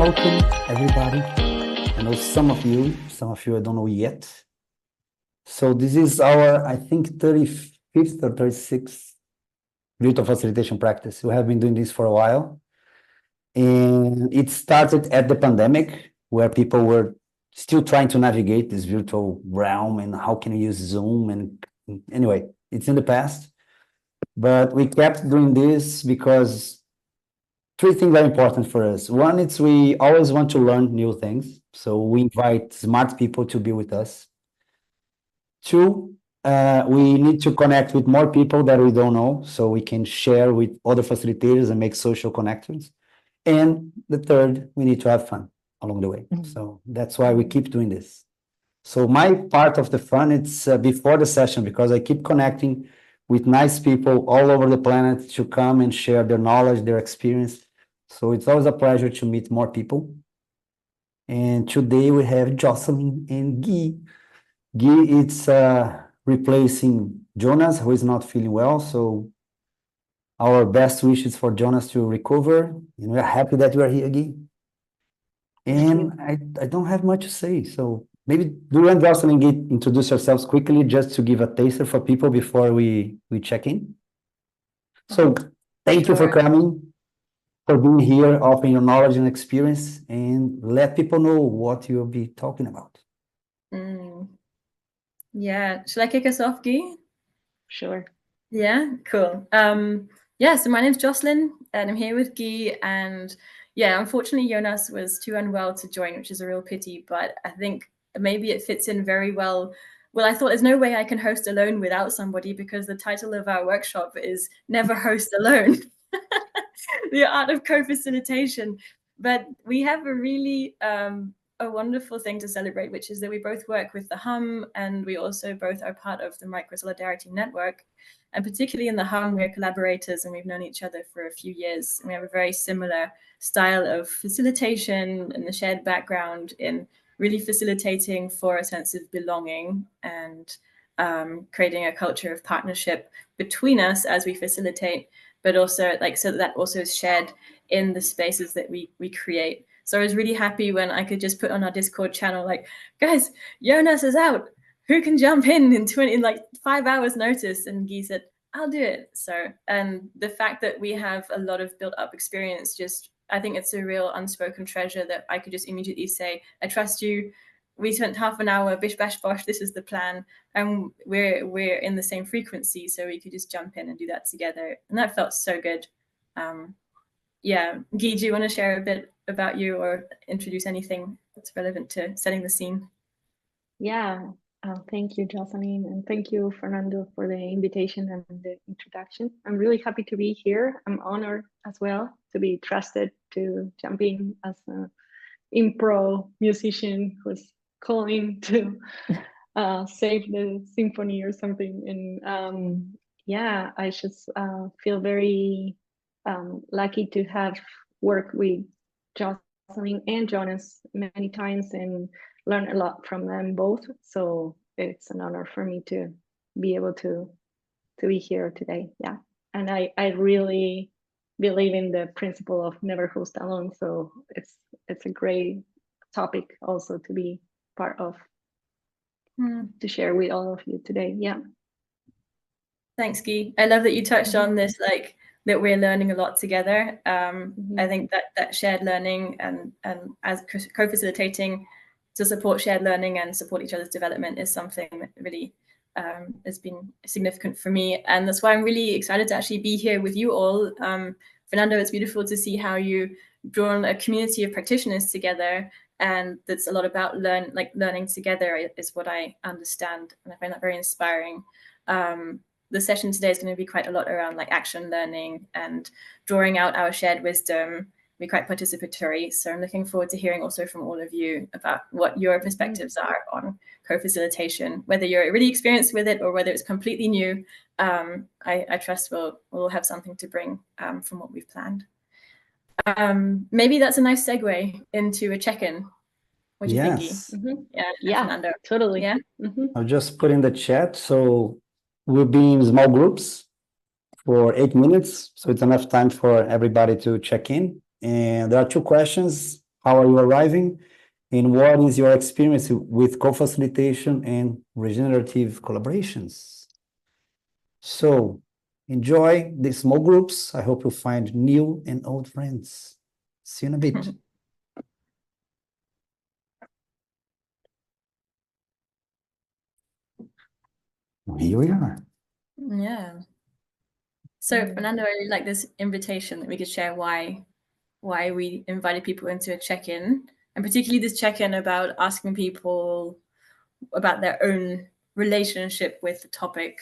welcome everybody. I know some of you I don't know yet. So this is our, I think, 35th or 36th virtual facilitation practice. We have been doing this for a while. And it started at the pandemic, where people were still trying to navigate this virtual realm and how can you use Zoom. And anyway, it's in the past. But we kept doing this because three things are important for us. One, it's we always want to learn new things. So we invite smart people to be with us. Two, we need to connect with more people that we don't know, so we can share with other facilitators and make social connections. And the third, we need to have fun along the way. So that's why we keep doing this. So my part of the fun, it's before the session, because I keep connecting with nice people all over the planet to come and share their knowledge, their experience. So it's always a pleasure to meet more people. And today we have Jocelyn and Guy. Guy, it's replacing Jonas, who is not feeling well. So our best wishes for Jonas to recover. And we're happy that you are here, Guy. And I don't have much to say. So maybe do you and Jocelyn introduce yourselves quickly, just to give a taster for people before we check in. So thank you for coming, for being here, offering your knowledge and experience, and let people know what you'll be talking about. Yeah, should I kick us off, Guy? Sure. Yeah, cool. Yeah, so my name's Jocelyn, and I'm here with Guy. And yeah, unfortunately, Jonas was too unwell to join, which is a real pity. But I think maybe it fits in very well. Well, I thought there's no way I can host alone without somebody, because the title of our workshop is Never Host Alone, the art of co-facilitation. But we have a really a wonderful thing to celebrate, which is that we both work with the HUM, and we also both are part of the Micro Solidarity Network. And particularly in the HUM, we're collaborators, and we've known each other for a few years. And we have a very similar style of facilitation and the shared background in really facilitating for a sense of belonging and creating a culture of partnership between us as we facilitate, but also so that also is shared in the spaces that we create. So I was really happy when I could just put on our Discord channel, like, guys, Jonas is out. Who can jump in 5 hours notice? And Guy said, I'll do it. So, and the fact that we have a lot of built up experience, I think it's a real unspoken treasure that I could just immediately say, I trust you. We spent half an hour, bish, bash, bosh, this is the plan. And we're in the same frequency, so we could just jump in and do that together. And that felt so good. Yeah, Guy, do you want to share a bit about you or introduce anything that's relevant to setting the scene? Yeah, thank you, Jocelyn, and thank you, Fernando, for the invitation and the introduction. I'm really happy to be here. I'm honored as well to be trusted to jump in as an improv musician who's calling to save the symphony or something. And yeah, I just feel very lucky to have worked with Jocelyn and Jonas many times and learn a lot from them both. So it's an honor for me to be able to be here today. Yeah, and I really believe in the principle of never host alone. So it's a great topic also to be part of, to share with all of you today. Yeah. Thanks, Guy. I love that you touched on this, that we're learning a lot together. I think that shared learning and as co-facilitating to support shared learning and support each other's development is something that really has been significant for me. And that's why I'm really excited to actually be here with you all. Fernando, it's beautiful to see how you drawn a community of practitioners together. And that's a lot about learning together is what I understand. And I find that very inspiring. The session today is going to be quite a lot around action learning and drawing out our shared wisdom, be quite participatory. So I'm looking forward to hearing also from all of you about what your perspectives are on co-facilitation, whether you're really experienced with it or whether it's completely new. I trust we'll have something to bring from what we've planned. Maybe that's a nice segue into a check-in. What do you think, Guy? Yeah, Fernando. Totally. Yeah. I'll just put in the chat. So we'll be in small groups for 8 minutes. So it's enough time for everybody to check in. And there are 2 questions. How are you arriving? And what is your experience with co-facilitation and regenerative collaborations? So enjoy the small groups. I hope you find new and old friends. See you in a bit. Here we are. Yeah. So Fernando, I really like this invitation that we could share why we invited people into a check-in, and particularly this check-in about asking people about their own relationship with the topic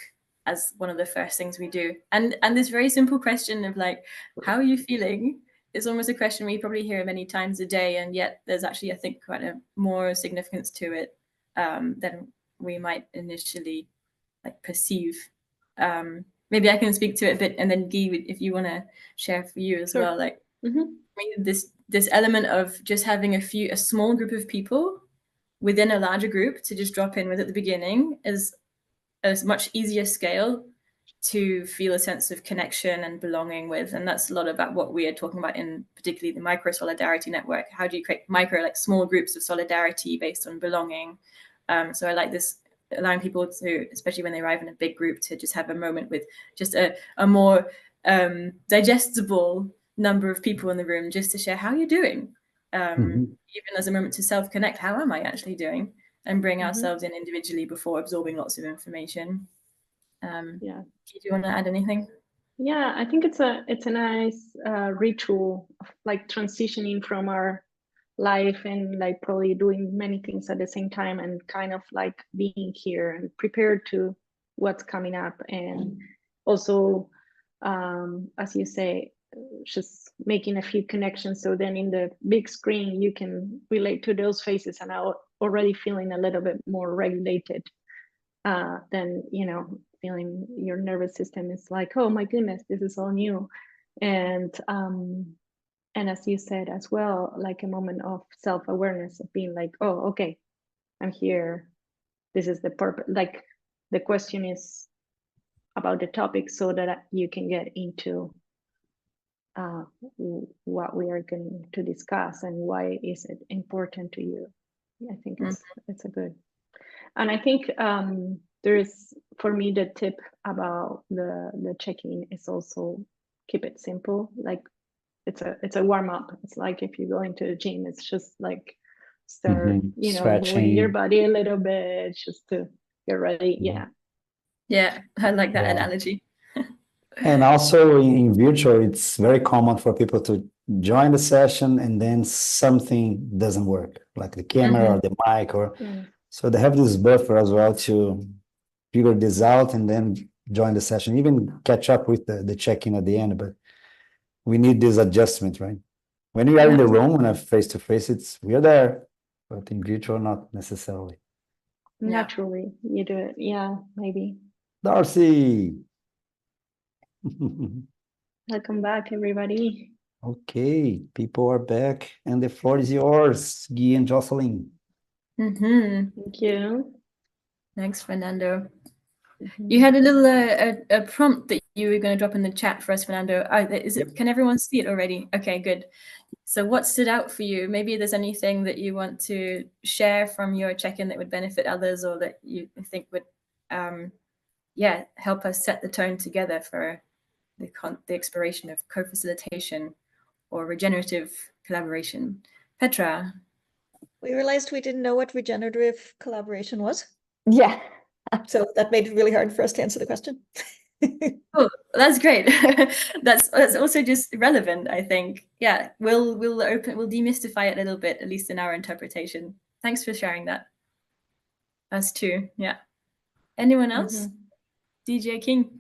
as one of the first things we do. And this very simple question of like, how are you feeling? Is almost a question we probably hear many times a day, and yet there's actually, I think, quite a more significance to it than we might initially like perceive. Maybe I can speak to it a bit, and then Guy, if you want to share for you as well, like this element of just having a small group of people within a larger group to just drop in with at the beginning is a much easier scale to feel a sense of connection and belonging with. And that's a lot about what we are talking about in particularly the micro solidarity network. How do you create like small groups of solidarity based on belonging? So I like this, allowing people to, especially when they arrive in a big group, to just have a moment with just a more digestible number of people in the room, just to share how you're doing. Even as a moment to self-connect, how am I actually doing? And bring ourselves in individually before absorbing lots of information. Yeah. Do you want to add anything? Yeah, I think it's a nice ritual of like transitioning from our life and like probably doing many things at the same time, and kind of like being here and prepared to what's coming up, and also as you say, just making a few connections, so then in the big screen you can relate to those faces and are already feeling a little bit more regulated than, you know, feeling your nervous system is like, oh my goodness, this is all new. And as you said as well, like a moment of self-awareness of being like, oh, okay, I'm here, this is the purpose. Like the question is about the topic, so that you can get into what we are going to discuss and why is it important to you. I think it's a good. And I think there is, for me, the tip about the check-in is also keep it simple. Like it's a warm-up. It's like if you go into the gym, it's just like start, you know, moving your body a little bit just to get ready. Yeah, I like that analogy. And also in virtual, it's very common for people to join the session and then something doesn't work, like the camera or the mic, or so they have this buffer as well to figure this out and then join the session, even catch up with the check-in at the end. But we need this adjustment, right? When we are in the room and face to face, we are there, but in virtual, not necessarily. Naturally, you do it. Yeah, maybe. Darcy. Welcome back, everybody. Okay, people are back, and the floor is yours, Guy and Jocelyn. Thank you. Thanks, Fernando. You had a little a prompt that you were going to drop in the chat for us, Fernando. Is it? Can everyone see it already? Okay, good. So what stood out for you? Maybe there's anything that you want to share from your check-in that would benefit others, or that you think would, help us set the tone together for the exploration of co-facilitation or regenerative collaboration. Petra. We realized we didn't know what regenerative collaboration was. Yeah. So that made it really hard for us to answer the question. Oh, that's great. That's also just relevant, I think. Yeah, we'll demystify it a little bit, at least in our interpretation. Thanks for sharing that. Us too. Yeah. Anyone else? DJ King.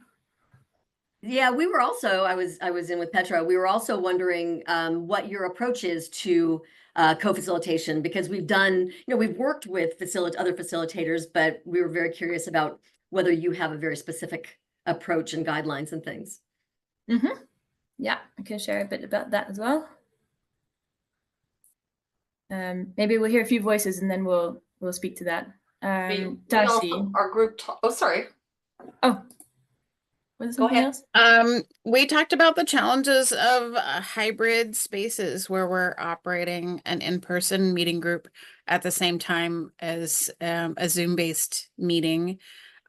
Yeah, we were also, I was in with Petra. We were also wondering what your approach is to co-facilitation, because we've done, we've worked with other facilitators, but we were very curious about whether you have a very specific approach and guidelines and things. Yeah, I can share a bit about that as well. Maybe we'll hear a few voices and then we'll speak to that. Darcy. Our group. Oh, sorry. Oh, Was Go there something ahead. else? We talked about the challenges of hybrid spaces where we're operating an in-person meeting group at the same time as a Zoom-based meeting.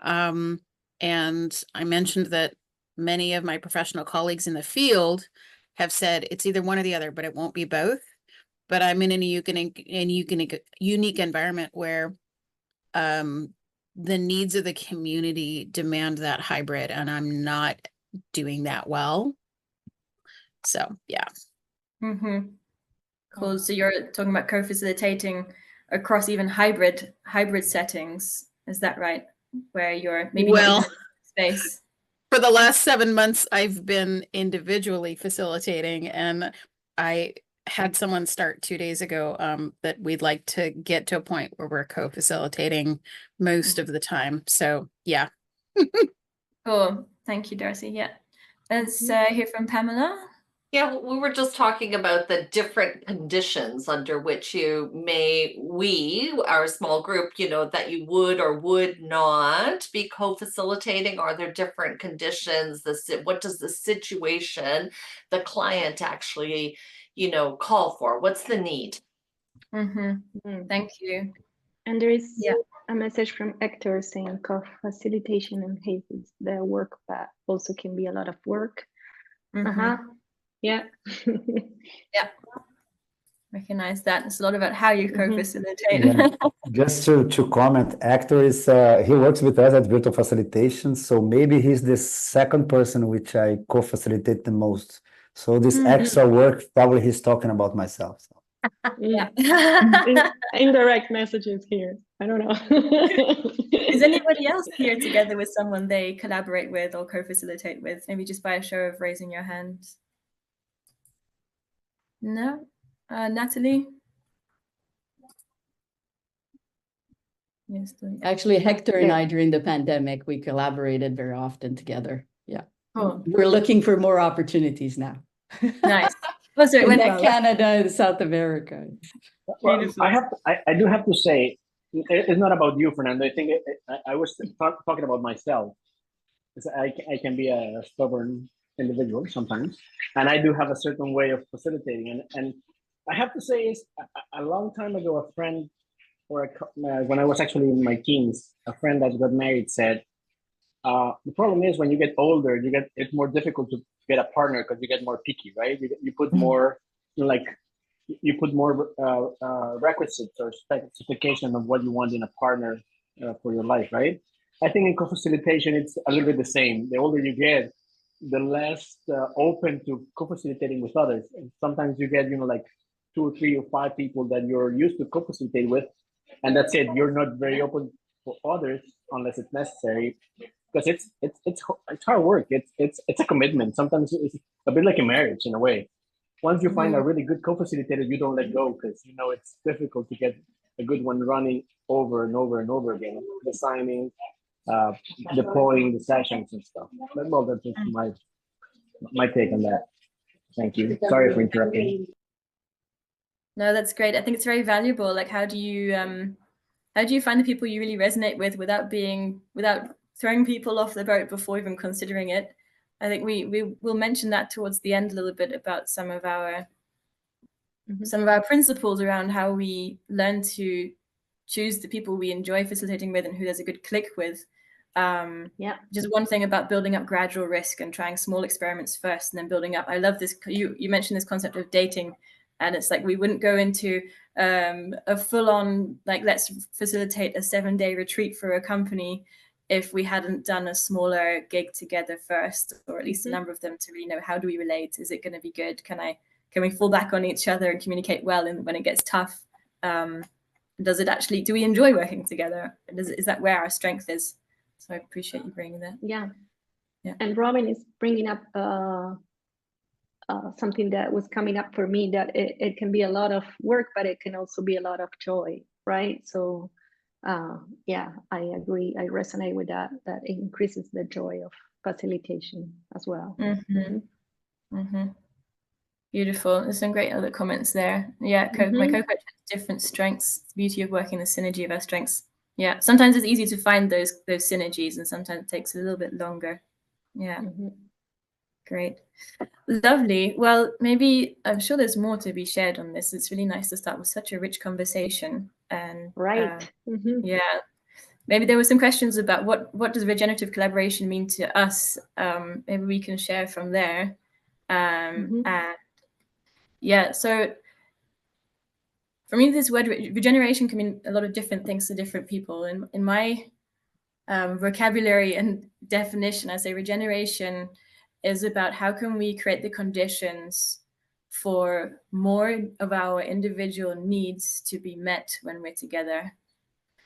And I mentioned that many of my professional colleagues in the field have said it's either one or the other, but it won't be both. But I'm in a unique environment where the needs of the community demand that hybrid, and I'm not doing that well. So yeah. Mm-hmm. Cool. So you're talking about co-facilitating across even hybrid settings. Is that right? Where you're maybe not even in space. For the last 7 months, I've been individually facilitating, and I had someone start 2 days ago that we'd like to get to a point where we're co-facilitating most of the time. So yeah. Cool. Thank you, Darcy. Yeah. Let's hear from Pamela. Yeah, we were just talking about the different conditions under which our small group, that you would or would not be co-facilitating. Are there different conditions? What does the situation, the client actually, call for? What's the need? Mm-hmm. Thank you. And there is a message from Hector saying co-facilitation and hazes the work, but also can be a lot of work. Yeah. Yeah. Recognize that. It's a lot about how you co-facilitate. Yeah. Just to comment, Hector is he works with us at Virtual Facilitation, so maybe he's the second person which I co-facilitate the most. So this extra work, probably he's talking about myself. So. Yeah. Indirect messages here. I don't know. Is anybody else here together with someone they collaborate with or co-facilitate with? Maybe just by a show of raising your hands. No? Natalie? Yes. Actually, Hector and I, during the pandemic, we collaborated very often together. Yeah. Cool. We're looking for more opportunities now. Nice. Oh, sorry, In Canada and South America. Well, I do have to say, it's not about you, Fernando. I think I was talking about myself. I can be a stubborn individual sometimes, and I do have a certain way of facilitating. And I have to say, is a long time ago, a friend, when I was actually in my teens, a friend that got married said, the problem is when you get older, it's more difficult to get a partner because you get more picky, right? You put more requisites or specification of what you want in a partner for your life, right? I think in co-facilitation, it's a little bit the same. The older you get, the less open to co-facilitating with others. And sometimes you get, like 2 or 3 or 5 people that you're used to co-facilitate with, and that's it. You're not very open for others unless it's necessary, because it's hard work. It's a commitment. Sometimes it's a bit like a marriage in a way. Once you find a really good co-facilitator, you don't let go, because it's difficult to get a good one running over and over and over again. The signing, deploying the sessions and stuff. But well, that's just my take on that. Thank you. Sorry for interrupting. No, that's great. I think it's very valuable. Like, how do you find the people you really resonate with without throwing people off the boat before even considering it? I think we will mention that towards the end a little bit about some of our principles around how we learn to choose the people we enjoy facilitating with and who there's a good click with. Just one thing about building up gradual risk and trying small experiments first and then building up. I love this. You mentioned this concept of dating, and it's like we wouldn't go into a full-on, like, let's facilitate a 7-day retreat for a company if we hadn't done a smaller gig together first, or at least a number of them, to really know, how do we relate? Is it going to be good? Can we fall back on each other and communicate well? And when it gets tough, do we enjoy working together? Is that where our strength is? So I appreciate you bringing that. Yeah. And Robin is bringing up something that was coming up for me, that it can be a lot of work, but it can also be a lot of joy, right? So I agree. I resonate with that it increases the joy of facilitation as well. Beautiful. There's some great other comments there. Yeah, my co-coach has different strengths. It's the beauty of working the synergy of our strengths. Yeah, sometimes it's easy to find those synergies, and sometimes it takes a little bit longer. Yeah. Mhm. Great. Lovely. Well, maybe I'm sure there's more to be shared on this. It's really nice to start with such a rich conversation. And Right. Mhm. yeah, maybe there were some questions about what does regenerative collaboration mean to us? Maybe we can share from there. Mhm. And yeah, so for me, this word regeneration can mean a lot of different things to different people. In my vocabulary and definition, I say regeneration is about how can we create the conditions for more of our individual needs to be met when we're together.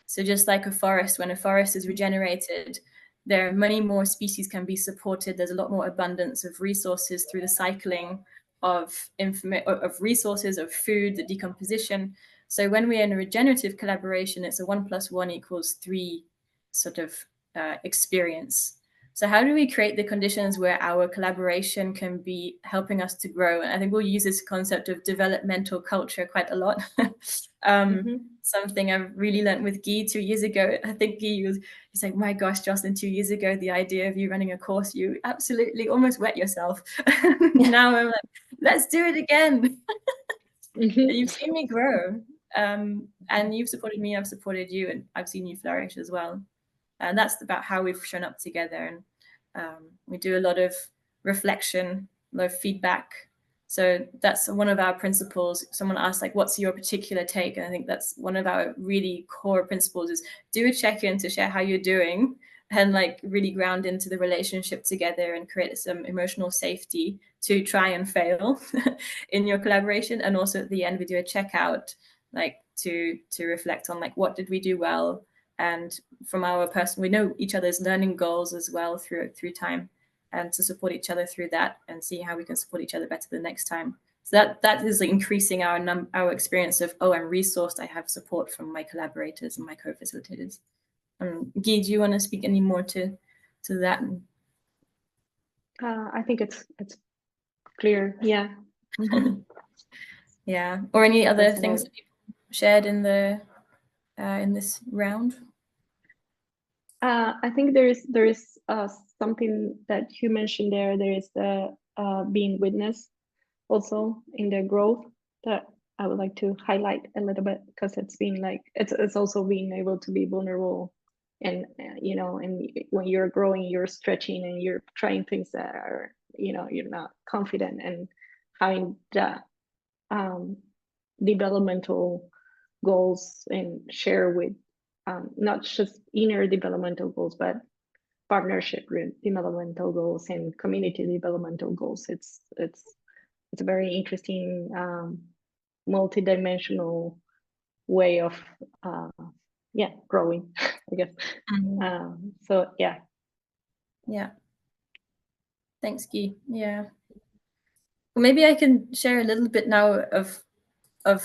So just like a forest, when a forest is regenerated, there are many more species can be supported. There's a lot more abundance of resources through the cycling of resources, of food, the decomposition. So when we're in a regenerative collaboration, it's a 1 + 1 = 3 sort of experience. So how do we create the conditions where our collaboration can be helping us to grow? And I think we'll use this concept of developmental culture quite a lot. Something I've really learned with Guy 2 years ago. I think Guy he's like, my gosh, Jocelyn, 2 years ago, the idea of you running a course, you absolutely almost wet yourself. Now I'm like, let's do it again. You've seen me grow. And you've supported me, I've supported you, and I've seen you flourish as well. And that's about how we've shown up together. And we do a lot of reflection, a lot of feedback. So that's one of our principles. Someone asked, like, what's your particular take? And I think that's one of our really core principles is do a check-in to share how you're doing and like really ground into the relationship together and create some emotional safety to try and fail in your collaboration. And also at the end, we do a checkout, like to reflect on like, what did we do well? And from our person, we know each other's learning goals as well through time, and to support each other through that and see how we can support each other better the next time. So that is like increasing our experience of, oh, I'm resourced, I have support from my collaborators and my co-facilitators. Guy, do you want to speak any more to that? I think it's clear. Yeah. Yeah. Or any other That's things it. that people shared in the in this round? I think there is something that you mentioned there. There is the being witness also in their growth that I would like to highlight a little bit because it's been like it's also being able to be vulnerable and you know, and when you're growing, you're stretching and you're trying things that are, you know, you're not confident, and having that developmental goals and share with not just inner developmental goals, but partnership developmental goals and community developmental goals. It's a very interesting multidimensional way of growing, I guess. So yeah. Thanks, Guy. Yeah. Well, maybe I can share a little bit now of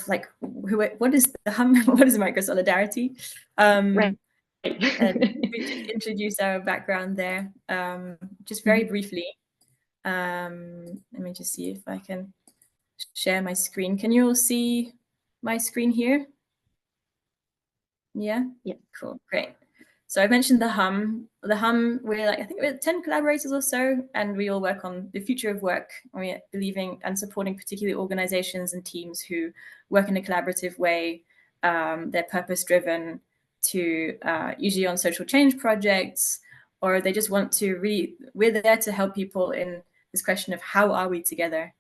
like what is the hum, what is micro solidarity, Right. and we just introduce our background there, just very briefly. Let me just see if I can share my screen. Can you all see my screen here? Yeah. Cool. Great. So I mentioned the hum. The hum, we're like, I think we're 10 collaborators or so, and we all work on the future of work. We're believing and supporting particularly organizations and teams who work in a collaborative way. They're purpose-driven to usually on social change projects, or they just want to we're there to help people in this question of how are we together?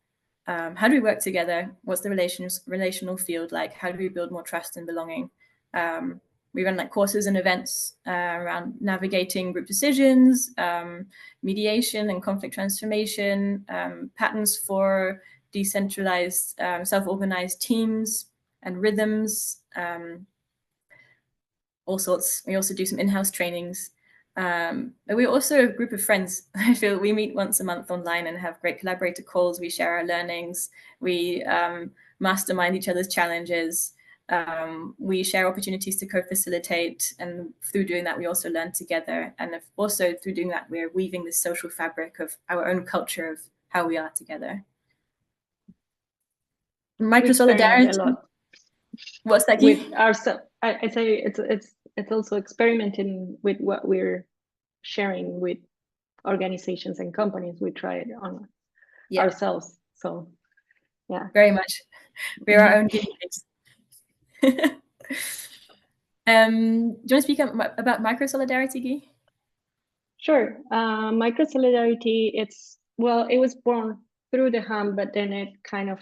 How do we work together? What's the relational field like? How do we build more trust and belonging? We run like courses and events around navigating group decisions, mediation and conflict transformation, patterns for decentralized, self-organized teams and rhythms, all sorts. We also do some in-house trainings. We're also a group of friends. I feel we meet once a month online and have great collaborator calls. We share our learnings. We mastermind each other's challenges. We share opportunities to co-facilitate, and through doing that, we also learn together. And also through doing that, we're weaving this social fabric of our own culture of how we are together. Micro solidarity. What's that? With ourselves, I say it's also experimenting with what we're sharing with organizations and companies. We try it on Yeah. ourselves. So yeah. Very much. We're our own guinea pigs. Do you want to speak about micro solidarity, Guy? Sure. Micro solidarity, it was born through the HUM, but then it kind of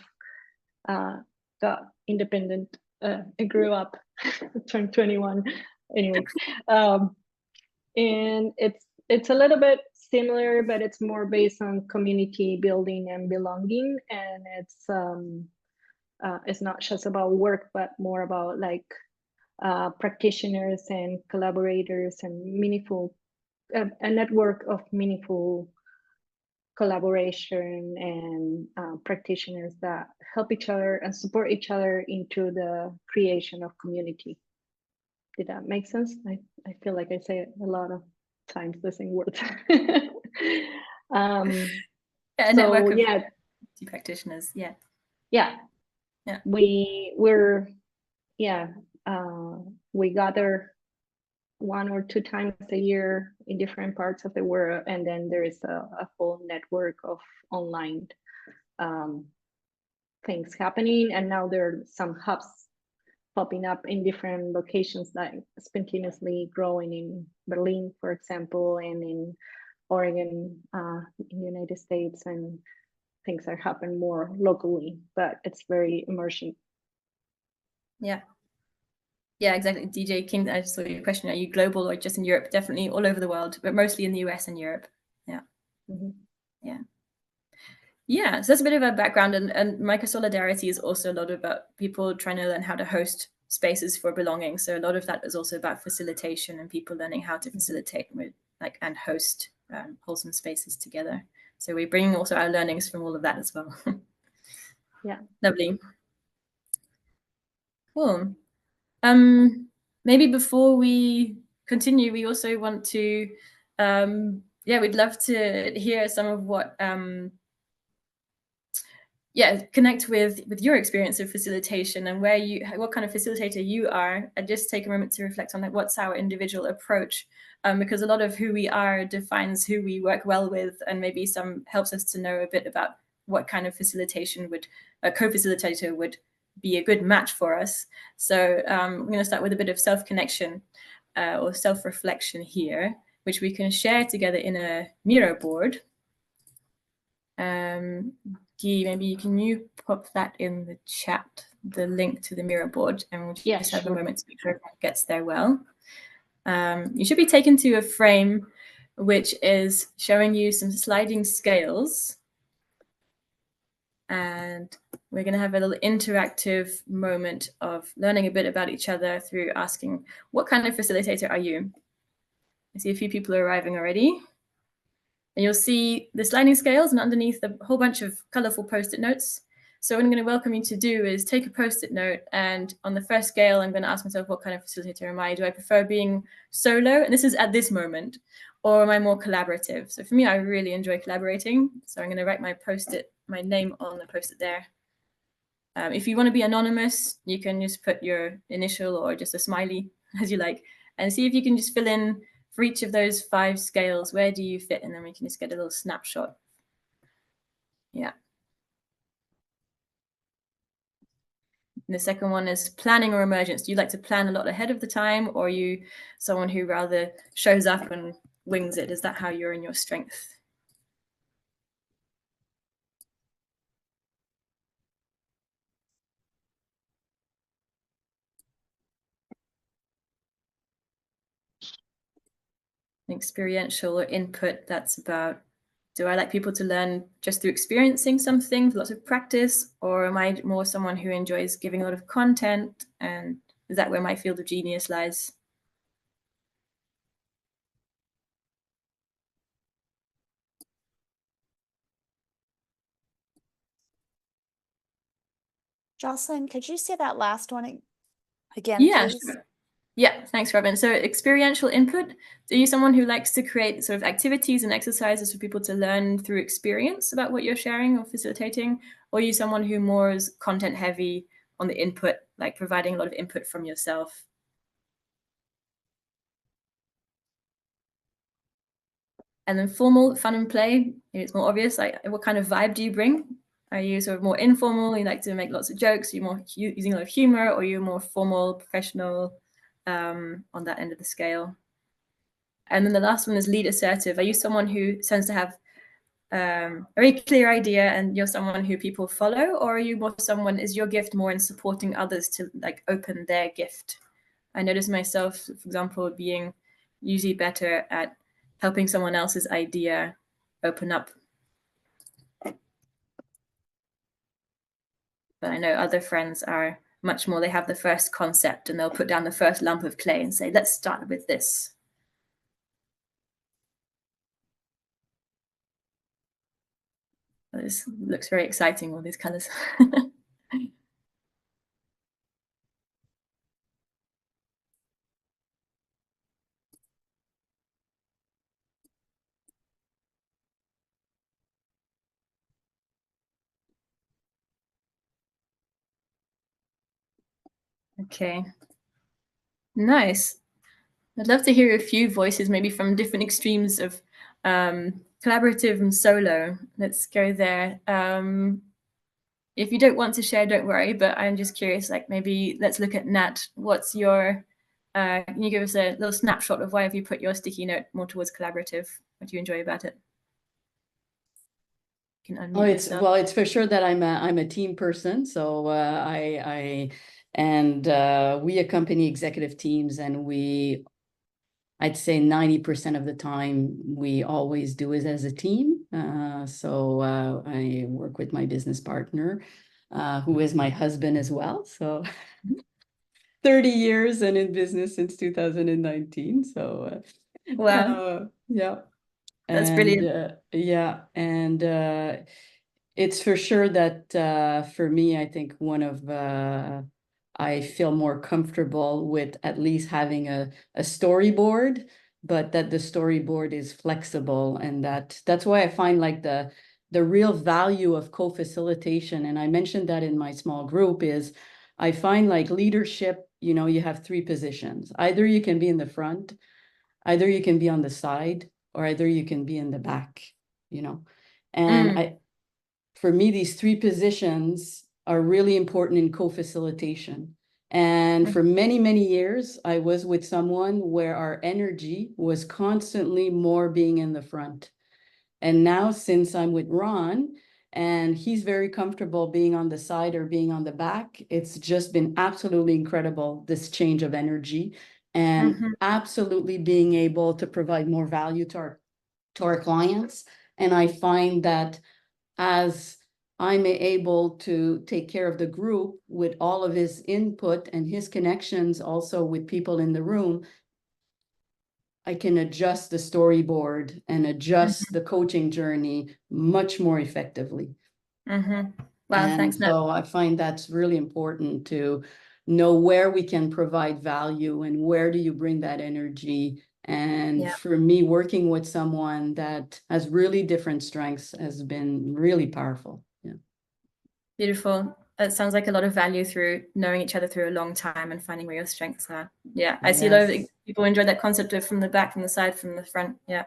got independent. It grew up, turned 21 anyway. And it's a little bit similar, but it's more based on community building and belonging. And it's not just about work, but more about like practitioners and collaborators and meaningful, a network of meaningful collaboration and practitioners that help each other and support each other into the creation of community. Did that make sense? I feel like I say it a lot of times, the same words. A network of yeah, practitioners. Yeah. Yeah. Yeah. We gather 1 or 2 times a year in different parts of the world, and then there is a whole network of online things happening. And now there are some hubs popping up in different locations, like spontaneously growing in Berlin, for example, and in Oregon, in the United States, and things are happening more locally, but it's very immersive. Yeah. Yeah, exactly. DJ King, I just saw your question. Are you global or just in Europe? Definitely all over the world, but mostly in the US and Europe. Yeah. Mm-hmm. Yeah. Yeah. So that's a bit of a background. And micro solidarity is also a lot about people trying to learn how to host spaces for belonging. So a lot of that is also about facilitation and people learning how to facilitate with and host wholesome spaces together. So we're bringing also our learnings from all of that as well. Yeah. Lovely. Cool. Maybe before we continue, we also want to, we'd love to hear some of what, connect with your experience of facilitation and what kind of facilitator you are, and just take a moment to reflect on what's our individual approach, because a lot of who we are defines who we work well with, and maybe some helps us to know a bit about what kind of facilitation a co-facilitator would be a good match for us. So I'm going to start with a bit of self-connection or self-reflection here, which we can share together in a Miro board. Guy, maybe you pop that in the chat, the link to the Miro board, and we'll just have a moment to make sure everyone gets there well. You should be taken to a frame which is showing you some sliding scales. And we're going to have a little interactive moment of learning a bit about each other through asking, what kind of facilitator are you? I see a few people are arriving already. And you'll see the sliding scales and underneath a whole bunch of colorful Post-it notes. So what I'm going to welcome you to do is take a Post-it note, and on the first scale, I'm going to ask myself, what kind of facilitator am I? Do I prefer being solo? And this is at this moment. Or am I more collaborative? So for me, I really enjoy collaborating. So I'm going to write my name on the Post-it there. If you want to be anonymous, you can just put your initial or just a smiley as you like, and see if you can just fill in for each of those 5 scales, where do you fit? And then we can just get a little snapshot. Yeah. And the second one is planning or emergence. Do you like to plan a lot ahead of the time, or are you someone who rather shows up and wings it? Is that how you're in your strength? Experiential or input, that's about, do I like people to learn just through experiencing something with lots of practice, or am I more someone who enjoys giving a lot of content? And is that where my field of genius lies? Jocelyn, could you say that last one again, Yeah, please? sure. Yeah, thanks, Robin. So experiential input, are you someone who likes to create sort of activities and exercises for people to learn through experience about what you're sharing or facilitating? Or are you someone who more is content heavy on the input, like providing a lot of input from yourself? And then formal, fun and play, maybe it's more obvious, like what kind of vibe do you bring? Are you sort of more informal, you like to make lots of jokes, you're more using a lot of humor, or you're more formal, professional on that end of the scale? And then the last one is lead assertive. Are you someone who tends to have a very clear idea and you're someone who people follow, or are you more someone, is your gift more in supporting others to like open their gift? I notice myself, for example, being usually better at helping someone else's idea open up. But I know other friends are much more, they have the first concept and they'll put down the first lump of clay and say, let's start with this. This looks very exciting, all these colors. Okay, nice. I'd love to hear a few voices, maybe from different extremes of collaborative and solo. Let's go there. If you don't want to share, don't worry, but I'm just curious, like maybe let's look at Nat. What's your, can you give us a little snapshot of why have you put your sticky note more towards collaborative? What do you enjoy about it? You can unmute yourself. Well, it's for sure that I'm a team person. So we accompany executive teams, and I'd say 90% of the time we always do it as a team. So I work with my business partner, who is my husband as well. So 30 years and in business since 2019. So wow, yeah, that's brilliant. Yeah, and it's for sure that for me, I think one of I feel more comfortable with at least having a storyboard, but that the storyboard is flexible, and that's why I find like the real value of co-facilitation. And I mentioned that in my small group is I find like leadership, you know, you have 3 positions. Either you can be in the front, either you can be on the side, or either you can be in the back, you know. And for me, these 3 positions are really important in co-facilitation. And for many, many years, I was with someone where our energy was constantly more being in the front. And now since I'm with Ron, and he's very comfortable being on the side or being on the back, it's just been absolutely incredible, this change of energy, and absolutely being able to provide more value to our clients. And I find that as I'm able to take care of the group with all of his input and his connections also with people in the room, I can adjust the storyboard and adjust the coaching journey much more effectively. Wow, And thanks, Nat. so I find that's really important to know where we can provide value and where do you bring that energy. And for me, working with someone that has really different strengths has been really powerful. Yeah. Beautiful. It sounds like a lot of value through knowing each other through a long time and finding where your strengths are. Yeah, I see a lot of people enjoy that concept of from the back, from the side, from the front. Yeah.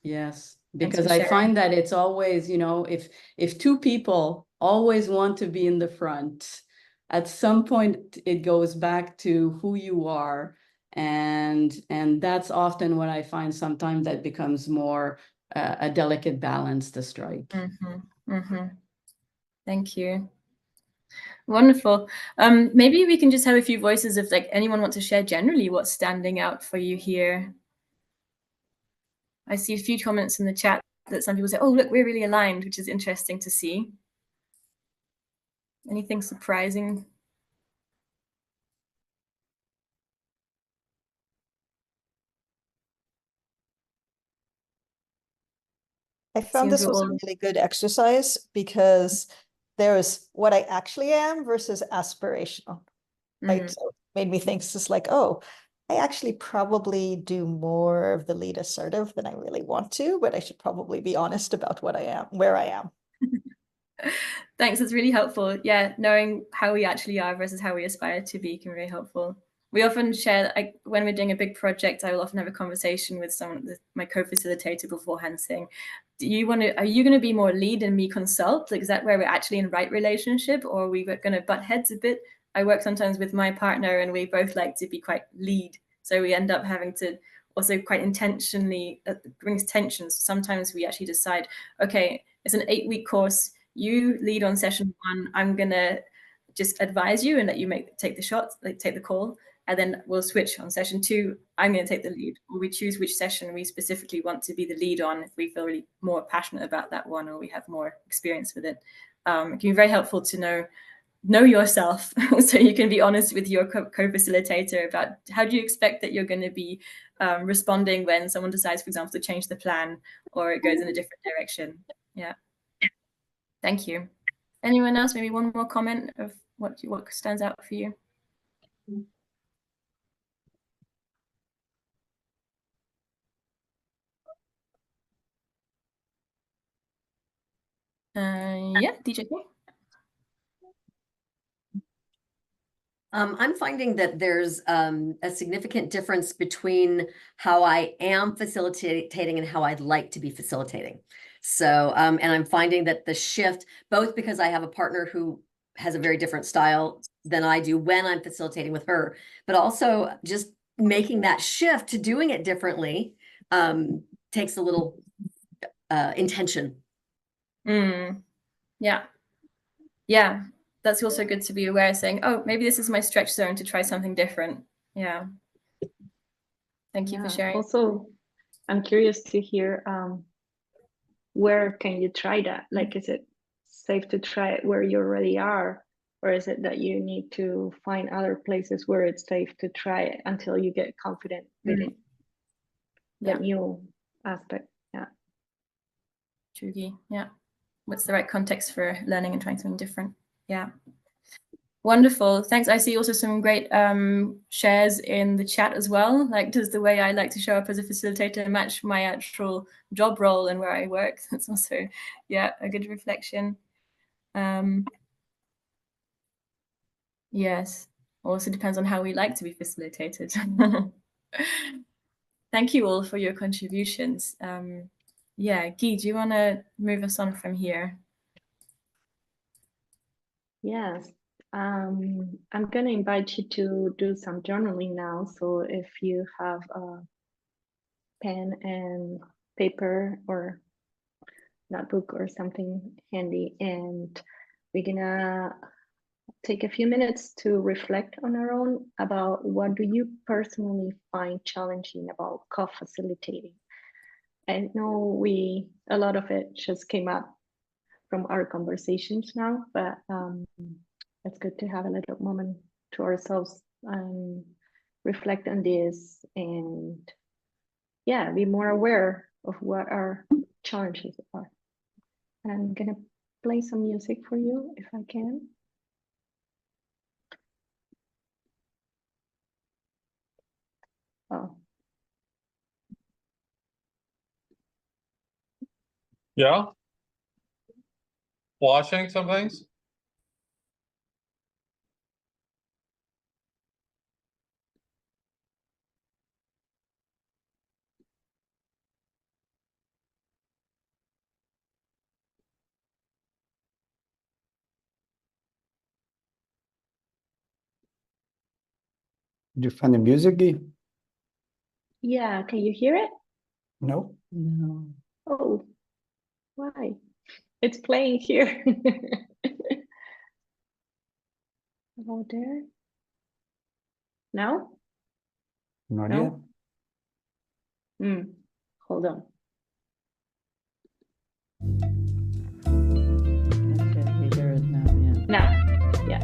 Yes, because I find that it's always, you know, if 2 people always want to be in the front, at some point it goes back to who you are. And that's often what I find sometimes that becomes more a delicate balance to strike. Thank you. Wonderful. Maybe we can just have a few voices if like anyone wants to share generally what's standing out for you here. I see a few comments in the chat that some people say, oh, look, we're really aligned, which is interesting to see. Anything surprising? I found this was a really good exercise because there's what I actually am versus aspirational, right? So it made me think, just like, oh, I actually probably do more of the lead assertive than I really want to, but I should probably be honest about what I am, where I am. Thanks, that's really helpful. Yeah, knowing how we actually are versus how we aspire to be can be very helpful. we often share, like when we're doing a big project, I will often have a conversation with my co-facilitator beforehand saying, are you going to be more lead and me consult? Like, is that where we're actually in right relationship, or are we going to butt heads a bit? I work sometimes with my partner and we both like to be quite lead. So we end up having to also quite intentionally, brings tensions. Sometimes we actually decide, okay, it's an 8-week course. You lead on session 1. I'm going to just advise you and let you take the shot, like take the call. And then we'll switch on session 2. I'm going to take the lead, or we choose which session we specifically want to be the lead on if we feel really more passionate about that one, or we have more experience with it. It can be very helpful to know yourself so you can be honest with your co-facilitator about how do you expect that you're going to be responding when someone decides, for example, to change the plan or it goes in a different direction. Yeah. Thank you. Anyone else? Maybe one more comment of what stands out for you? Yeah, DJ. I'm finding that there's a significant difference between how I am facilitating and how I'd like to be facilitating. So, and I'm finding that the shift, both because I have a partner who has a very different style than I do when I'm facilitating with her, but also just making that shift to doing it differently takes a little intention. Yeah. Yeah. That's also good to be aware, saying, oh, maybe this is my stretch zone to try something different. Yeah. Thank you for sharing. Also, I'm curious to hear where can you try that? Like, is it safe to try it where you already are? Or is it that you need to find other places where it's safe to try it until you get confident with it? That new aspect. Yeah. True. Yeah. What's the right context for learning and trying something different? Yeah. Wonderful. Thanks. I see also some great shares in the chat as well. Like, does the way I like to show up as a facilitator match my actual job role and where I work? That's also, yeah, a good reflection. Yes. Also depends on how we like to be facilitated. Thank you all for your contributions. Yeah, Guy, do you want to move us on from here? Yes, I'm going to invite you to do some journaling now. So if you have a pen and paper or notebook or something handy, and we're gonna take a few minutes to reflect on our own about what do you personally find challenging about co-facilitating. I know a lot of it just came up from our conversations now, but it's good to have a little moment to ourselves and reflect on this and yeah, be more aware of what our challenges are. And I'm gonna play some music for you if I can. Oh. Yeah. Watching some things. Did you find the music, Guy? Yeah, can you hear it? No. No. Oh, why? It's playing here. About there? No? Not No? yet. Hold on. Okay, we hear it now, yeah. Now, yeah.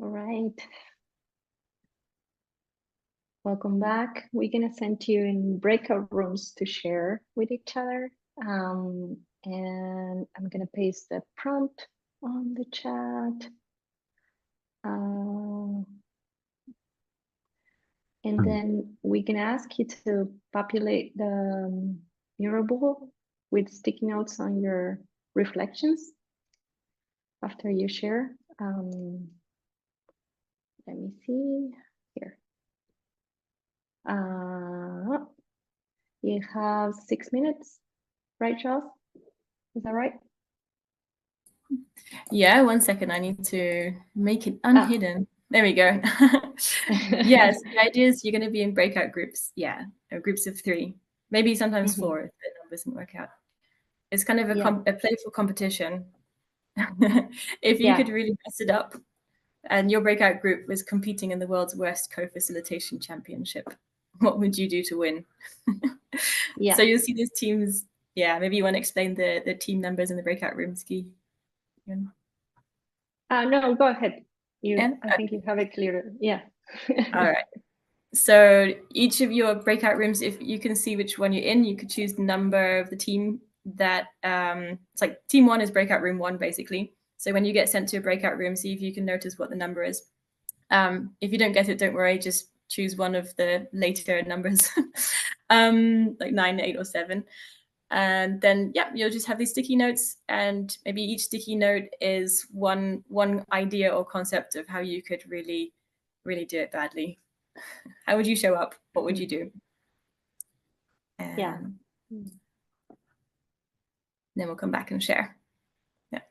All right. Welcome back. We're gonna send you in breakout rooms to share with each other. And I'm gonna paste the prompt on the chat. And then we can ask you to populate the mural board with sticky notes on your reflections after you share. Let me see here. You have 6 minutes, right, Charles? Is that right? Yeah, 1 second. I need to make it unhidden. There we go. Yes, the idea is you're going to be in breakout groups. Yeah, groups of 3, maybe sometimes 4 if the numbers don't work out. It's kind of a playful competition. If you could really mess it up, and your breakout group was competing in the world's worst co-facilitation championship, what would you do to win? So you'll see these teams. Yeah, maybe you want to explain the team numbers in the breakout rooms, Guy. No, go ahead. I think you have it clearer. Yeah. All right. So each of your breakout rooms, if you can see which one you're in, you could choose the number of the team that it's like team 1 is breakout room 1, basically. So when you get sent to a breakout room, see if you can notice what the number is. If you don't get it, don't worry, just choose one of the later numbers, like 9, 8, or 7. And then, you'll just have these sticky notes, and maybe each sticky note is one idea or concept of how you could really, really do it badly. How would you show up? What would you do? And then we'll come back and share. Yeah.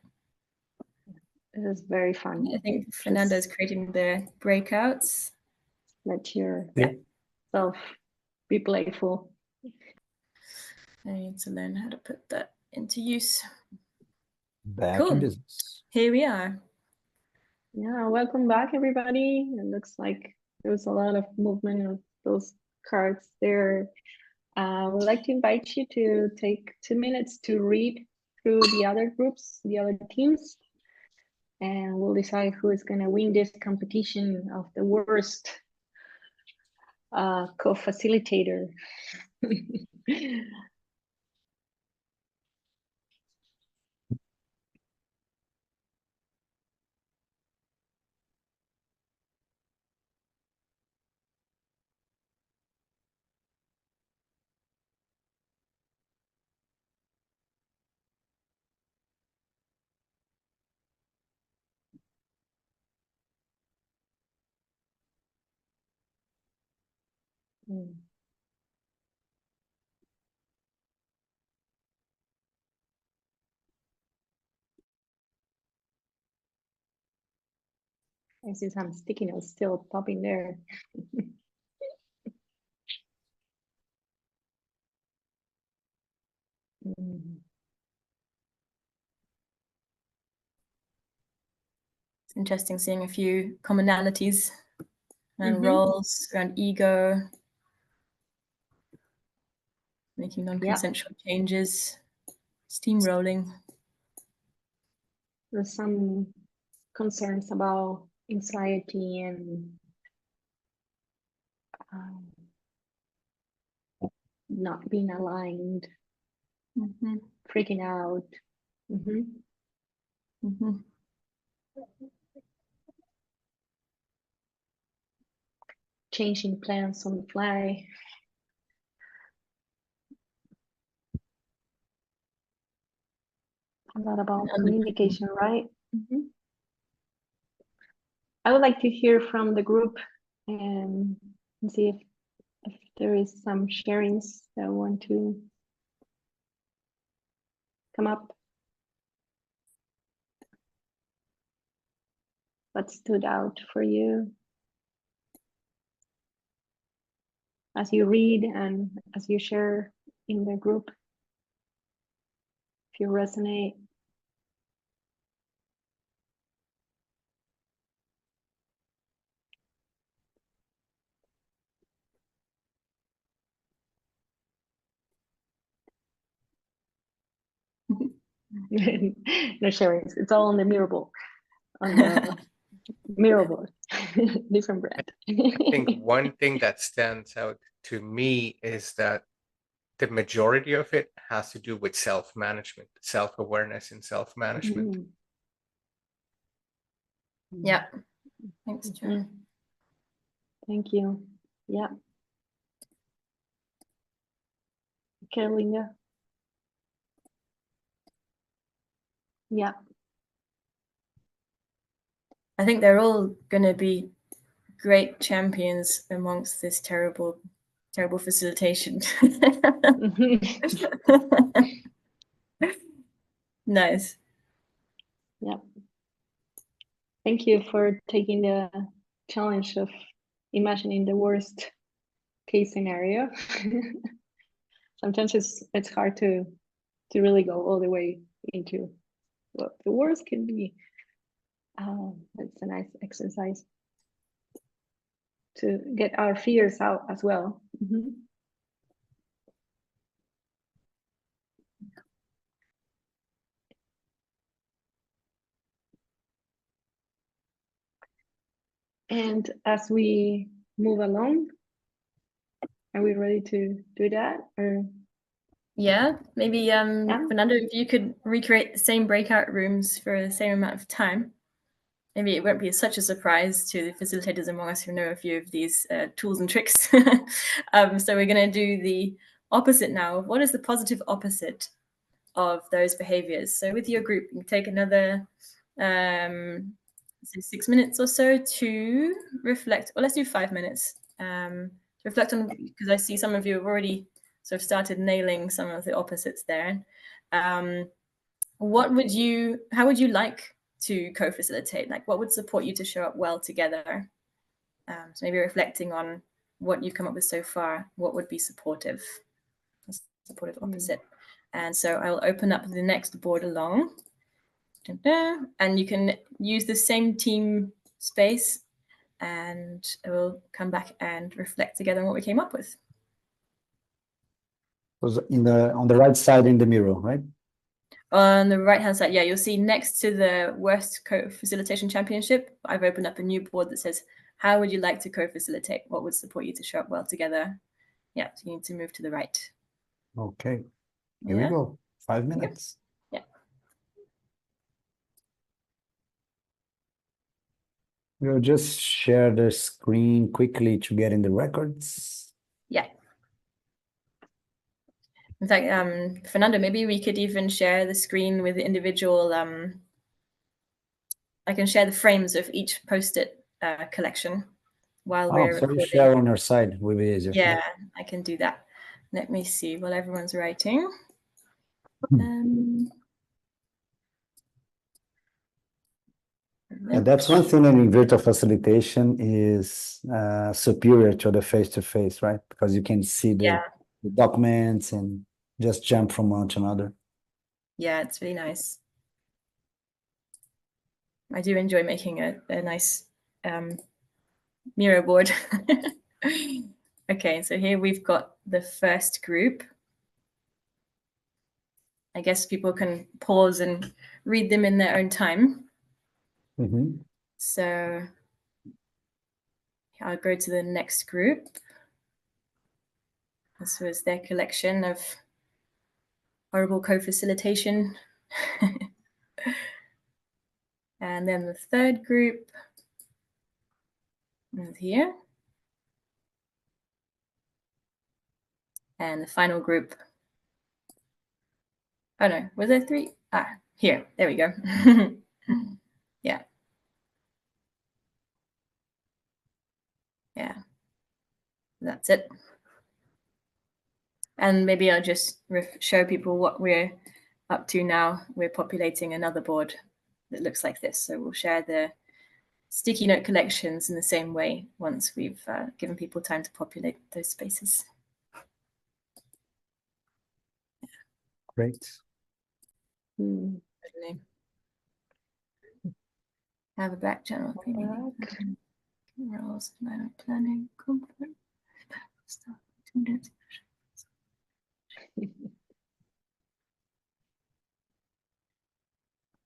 It is very fun. I think Fernando's creating the breakouts. Let yourself be playful. I need to learn how to put that into use. Back in business. Here we are. Yeah, welcome back, everybody. It looks like there was a lot of movement of those cards there. I would like to invite you to take 2 minutes to read through the other groups, the other teams, and we'll decide who is going to win this competition of the worst co-facilitator. I see some sticky notes still popping there. It's interesting seeing a few commonalities and roles around ego, making non-consensual changes, steamrolling. There's some concerns about anxiety and not being aligned, freaking out. Changing plans on the fly. A lot about communication, right? I would like to hear from the group and see if there is some sharings that want to come up. What stood out for you as you read and as you share in the group? If you resonate. No sharings. It's all on the mural board. On the Miro board, different brand. I think one thing that stands out to me is that the majority of it has to do with self-management, self-awareness and self-management. Mm. Yeah. Thanks, Jo. Mm. Thank you. Yeah. Okay, Linda. Yeah. I think they're all going to be great champions amongst this terrible facilitation. Nice. Yeah. Thank you for taking the challenge of imagining the worst case scenario. Sometimes it's hard to really go all the way into what the worst can be. It's a nice exercise to get our fears out as well. Mm-hmm. And as we move along, are we ready to do that? Or yeah, maybe Fernando, if you could recreate the same breakout rooms for the same amount of time, maybe it won't be such a surprise to the facilitators among us who know a few of these tools and tricks. So we're going to do the opposite now. What is the positive opposite of those behaviors? So with your group, you can take another 6 minutes or so to reflect, or let's do 5 minutes to reflect on, because I see some of you have already sort of started nailing some of the opposites there. How would you like to co-facilitate? Like, what would support you to show up well together? So maybe reflecting on what you've come up with so far, what would be supportive opposite. And so I'll open up the next board along. And you can use the same team space, and we'll come back and reflect together on what we came up with. Was on the right side in the mirror, right? On the right hand side, yeah, you'll see next to the worst co-facilitation championship, I've opened up a new board that says, how would you like to co-facilitate? What would support you to show up well together? Yeah, so you need to move to the right. Okay, here we go. 5 minutes. Yeah. We'll just share the screen quickly to get in the records. Yeah. In fact, Fernando, maybe we could even share the screen with the individual. I can share the frames of each post-it collection while we're so recording. you share on your side will be easier. Yeah, I can do that. Let me see while everyone's writing. And that's one thing in virtual facilitation is superior to the face-to-face, right? Because you can see the documents and just jump from one to another. Yeah, it's really nice. I do enjoy making a nice Miro board. Okay, so here we've got the first group. I guess people can pause and read them in their own time. Mm-hmm. So I'll go to the next group. This was their collection of horrible co-facilitation. And then the third group is here. And the final group. Oh no, was there 3? Here, there we go. Yeah. Yeah, that's it. And maybe I'll just show people what we're up to now. We're populating another board that looks like this. So we'll share the sticky note collections in the same way once we've given people time to populate those spaces. Great. Have a back channel. Roles, planning, comfort, stuff.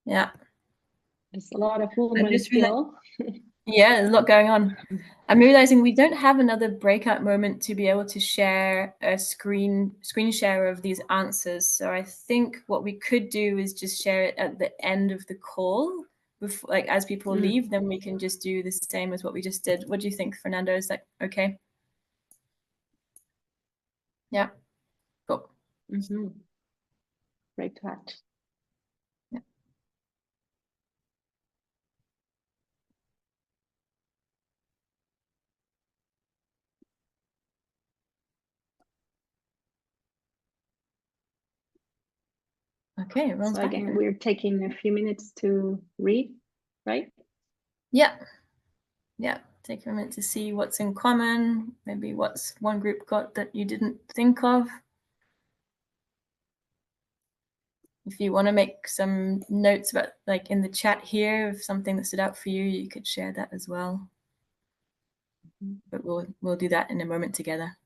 Yeah. There's a lot of movement just still. Yeah, there's a lot going on. I'm realizing we don't have another breakout moment to be able to share a screen share of these answers. So I think what we could do is just share it at the end of the call, before, like as people leave, then we can just do the same as what we just did. What do you think, Fernando? Is that okay? Yeah, cool. Great catch. Yeah. Okay, everyone's So back. again, we're taking a few minutes to read, right? Yeah. Yeah, take a minute to see what's in common, maybe what's one group got that you didn't think of. If you want to make some notes about, like in the chat here, of something that stood out for you, you could share that as well. But we'll do that in a moment together.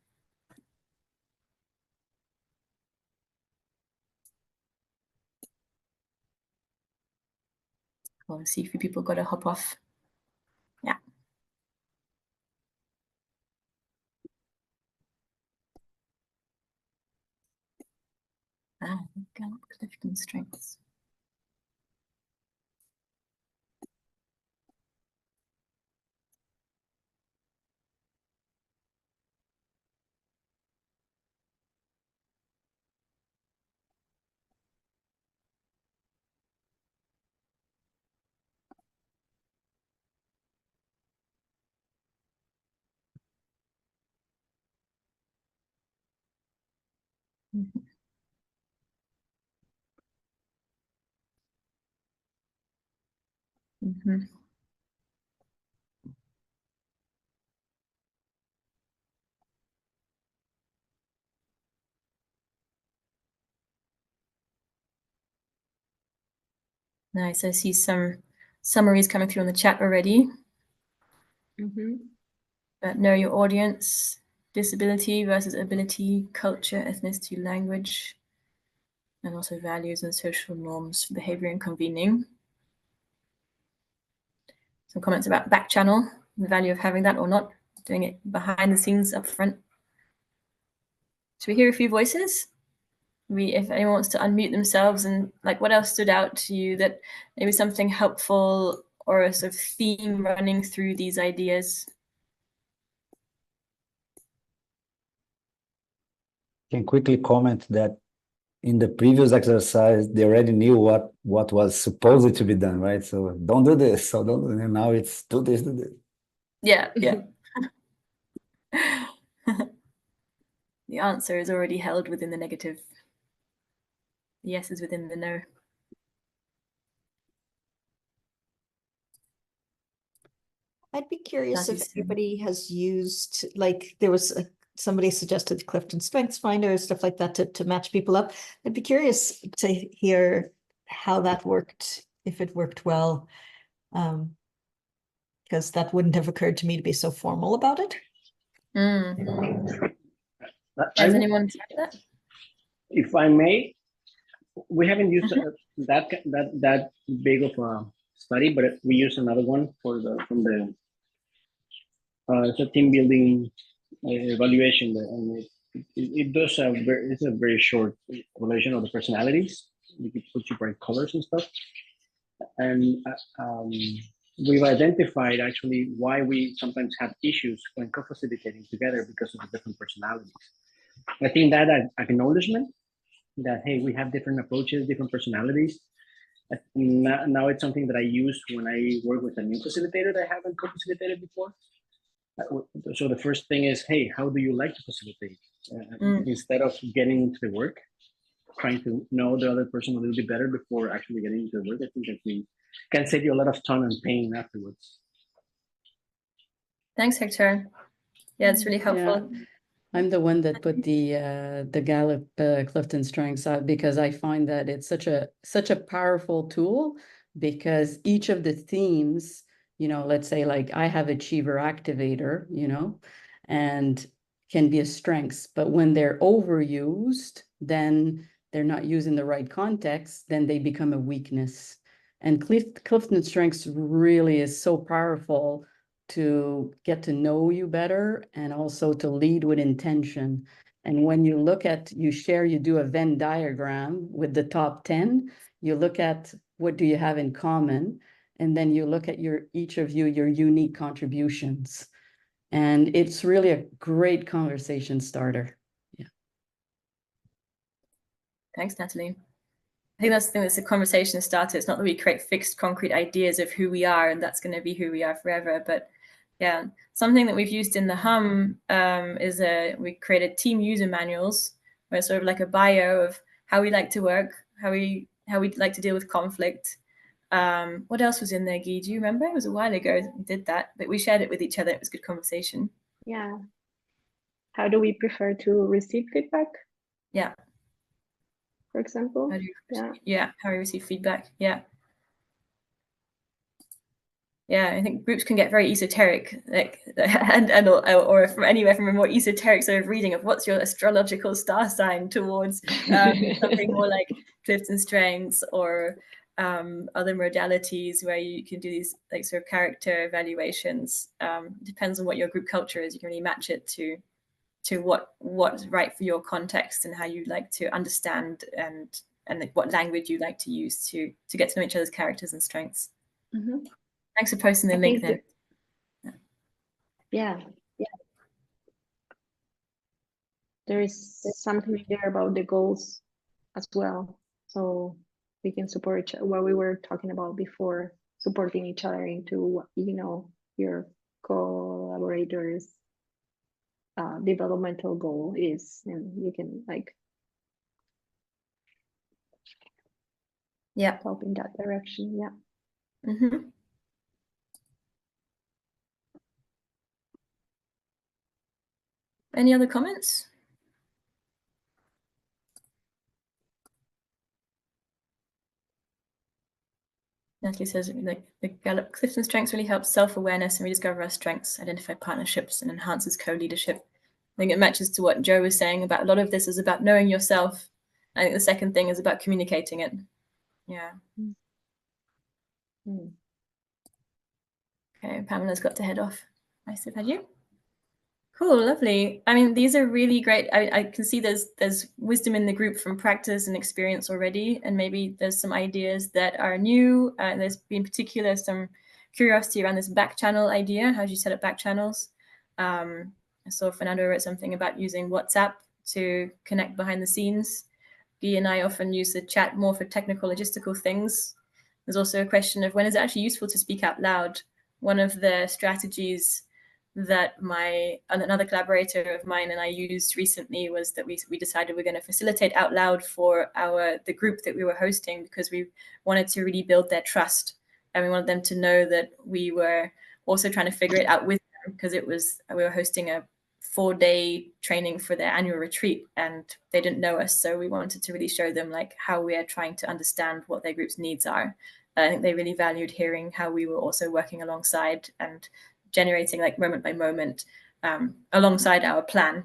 We'll see if people got to hop off. Yeah. Clifton Strengths. Nice. I see some summaries coming through on the chat already. Know your audience, disability versus ability, culture, ethnicity, language, and also values and social norms for behavior and convening. Some comments about back channel, the value of having that or not, doing it behind the scenes up front. Should we hear a few voices? If anyone wants to unmute themselves, and like what else stood out to you, that maybe something helpful or a sort of theme running through these ideas? Can quickly comment that in the previous exercise, they already knew what was supposed to be done, right? So don't do this. So don't. And now it's do this, do this. Yeah, yeah. The answer is already held within the negative. The yes is within the no. I'd be curious if anybody has used, like there was somebody suggested Clifton Strengths Finder, stuff like that to match people up. I'd be curious to hear how that worked, if it worked well, because that wouldn't have occurred to me to be so formal about it. Has anyone tried that? If I may, we haven't used that big of a study, but we use another one from the it's a team building evaluation, and it does it's a very short evaluation of the personalities. We can put you bright colors and stuff, and we've identified actually why we sometimes have issues when co-facilitating together because of the different personalities. I think that acknowledgement that, hey, we have different approaches, different personalities. Now it's something that I use when I work with a new facilitator that I haven't co-facilitated before. So the first thing is, hey, how do you like to facilitate? Instead of getting into the work, trying to know the other person a little bit better before actually getting into the work. I think that we can save you a lot of time and pain afterwards. Thanks, Hector. Yeah, it's really helpful. Yeah. I'm the one that put the Gallup Clifton Strengths out because I find that it's such a powerful tool, because each of the themes, let's say like I have achiever activator, and can be a strengths, but when they're overused, then they're not used in the right context, then they become a weakness. And Clifton Strengths really is so powerful to get to know you better and also to lead with intention. And when you look at, you do a Venn diagram with the top 10, you look at what do you have in common, and then you look at each of you, your unique contributions. And it's really a great conversation starter. Yeah. Thanks, Natalie. I think that's the thing, that's a conversation starter. It's not that we create fixed concrete ideas of who we are and that's going to be who we are forever. But yeah, something that we've used in the Hum is we created team user manuals, where it's sort of like a bio of how we like to work, how we like to deal with conflict. What else was in there, Guy? Do you remember? It was a while ago we did that, but we shared it with each other. It was good conversation. Yeah. How do we prefer to receive feedback? Yeah. For example. How we receive feedback. Yeah, I think groups can get very esoteric, like or from anywhere from a more esoteric sort of reading of what's your astrological star sign towards something more like Clifton Strengths or other modalities where you can do these like sort of character evaluations. Depends on what your group culture is. You can really match it to what's right for your context and how you like to understand and what language you like to use to get to know each other's characters and strengths. Mm-hmm. Thanks for posting the link then. Yeah. There is something there about the goals as well. So we can support each other, what we were talking about before, supporting each other into what, your collaborators' developmental goal is, and you can help in that direction. Yeah. Mm-hmm. Any other comments? Natalie says the Gallup Clifton Strengths really helps self-awareness and rediscover our strengths, identify partnerships, and enhances co-leadership. I think it matches to what Joe was saying about a lot of this is about knowing yourself. I think the second thing is about communicating it. Yeah. Okay, Pamela's got to head off. Nice to have had you. Cool, lovely. I mean, these are really great. I can see there's wisdom in the group from practice and experience already, and maybe there's some ideas that are new. There's been particular some curiosity around this back channel idea. How do you set up back channels? I saw Fernando wrote something about using WhatsApp to connect behind the scenes. Guy and I often use the chat more for technical logistical things. There's also a question of when is it actually useful to speak out loud? One of the strategies that another collaborator of mine and I used recently was that we decided we're going to facilitate out loud for the group that we were hosting, because we wanted to really build their trust, and we wanted them to know that we were also trying to figure it out with them, because we were hosting a 4-day training for their annual retreat and they didn't know us, so we wanted to really show them like how we are trying to understand what their group's needs are. I think they really valued hearing how we were also working alongside and generating like moment by moment alongside our plan,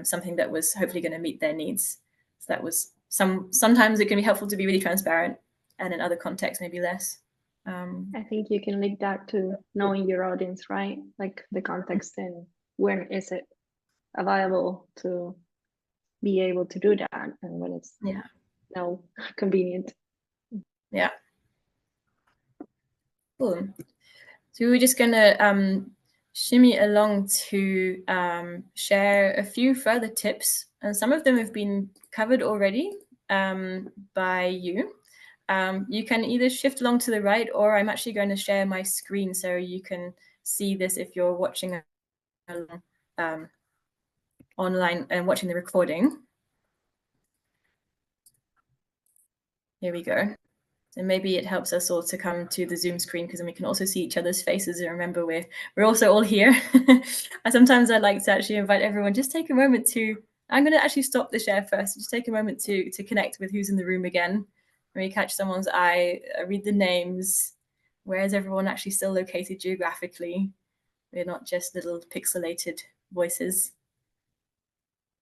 something that was hopefully going to meet their needs. So that was sometimes it can be helpful to be really transparent, and in other contexts maybe less. I think you can link that to knowing your audience, right? Like the context and when is it available to be able to do that, and when it's convenient. Yeah. Cool. So we're just going to shimmy along to share a few further tips, and some of them have been covered already by you. You can either shift along to the right, or I'm actually going to share my screen so you can see this if you're watching online and watching the recording. Here we go. So maybe it helps us all to come to the Zoom screen, because then we can also see each other's faces and remember we're also all here. Sometimes I like to actually invite everyone, just take a moment I'm going to actually stop the share first. Just take a moment to connect with who's in the room again. When you catch someone's eye, read the names. Where is everyone actually still located geographically? We're not just little pixelated voices.